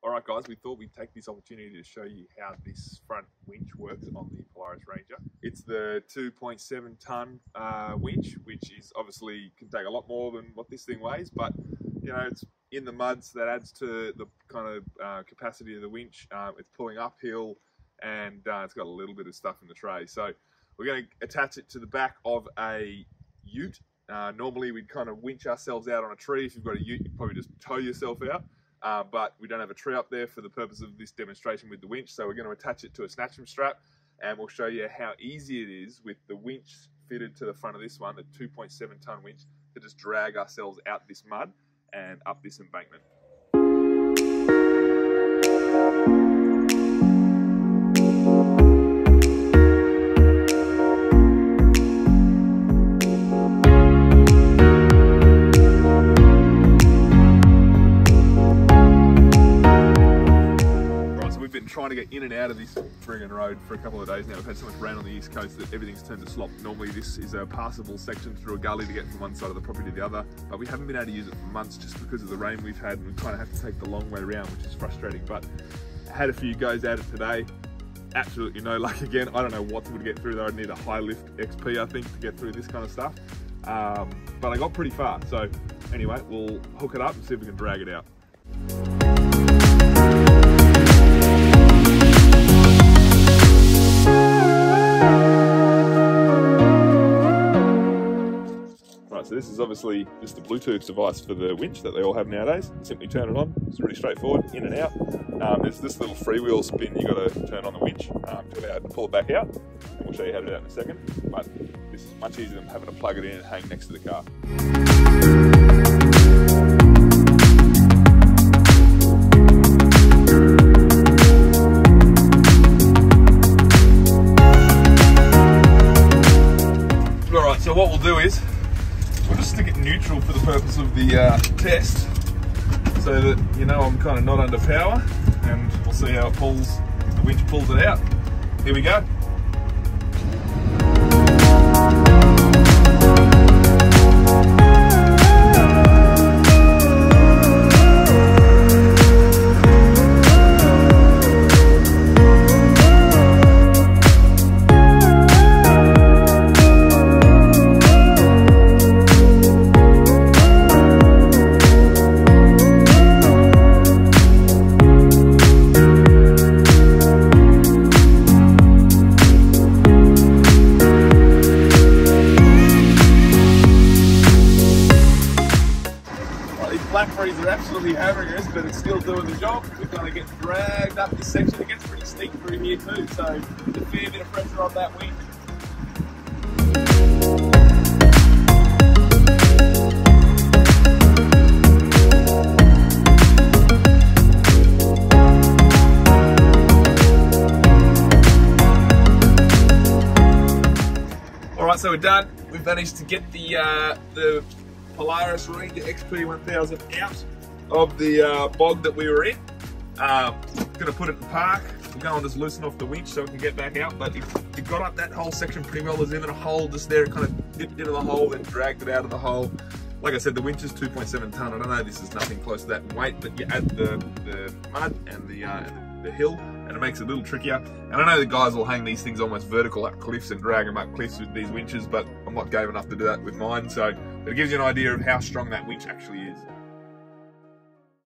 Alright guys, we thought we'd take this opportunity to show you how this front winch works on the Polaris Ranger. It's the 2.7 tonne winch, which is obviously can take a lot more than what this thing weighs, but you know, it's in the mud, so that adds to the kind of capacity of the winch. It's pulling uphill, and it's got a little bit of stuff in the tray. So we're going to attach it to the back of a ute. Normally we'd kind of winch ourselves out on a tree. If you've got a ute, you'd probably just tow yourself out. But we don't have a tree up there for the purpose of this demonstration with the winch, so we're going to attach it to a snatching strap, and we'll show you how easy it is with the winch fitted to the front of this one, the 2.7 tonne winch, to just drag ourselves out this mud and up this embankment. Trying to get in and out of this friggin' road for a couple of days now. We've had so much rain on the east coast that everything's turned to slop. Normally this is a passable section through a gully to get from one side of the property to the other, but we haven't been able to use it for months just because of the rain we've had, and we kind of have to take the long way around, which is frustrating. But I had a few goes at it today. Absolutely no luck again. I don't know what to get through there. I'd need a high lift XP, I think, to get through this kind of stuff. But I got pretty far. So anyway, we'll hook it up and see if we can drag it out. So this is obviously just the Bluetooth device for the winch that they all have nowadays. Simply turn it on. It's really straightforward, in and out. There's this little freewheel spin you got to turn on the winch to allow it to pull it back out. And we'll show you how to do that in a second. But this is much easier than having to plug it in and hang next to the car. Alright, so what we'll do is we'll just stick it neutral for the purpose of the test, so that you know I'm kind of not under power, and we'll see how it pulls, the winch pulls it out. Here we go. Blackberries are absolutely hammering us, but it's still doing the job. We're going to get dragged up this section. It gets pretty steep through here too, so there's a fair bit of pressure on that winch. Alright, so we're done. We've managed to get the Polaris Ranger XP1000 out of the bog that we were in. Gonna put it in park. We'll go and just loosen off the winch so it can get back out. But it got up that whole section pretty well. There's even a hole just there. It kind of dipped into the hole, then dragged it out of the hole. Like I said, the winch is 2.7 tonne. I don't know, this is nothing close to that in weight, but you add the mud and the hill, and it makes it a little trickier. And I know the guys will hang these things almost vertical up cliffs and drag them up cliffs with these winches, but I'm not game enough to do that with mine, so it gives you an idea of how strong that winch actually is.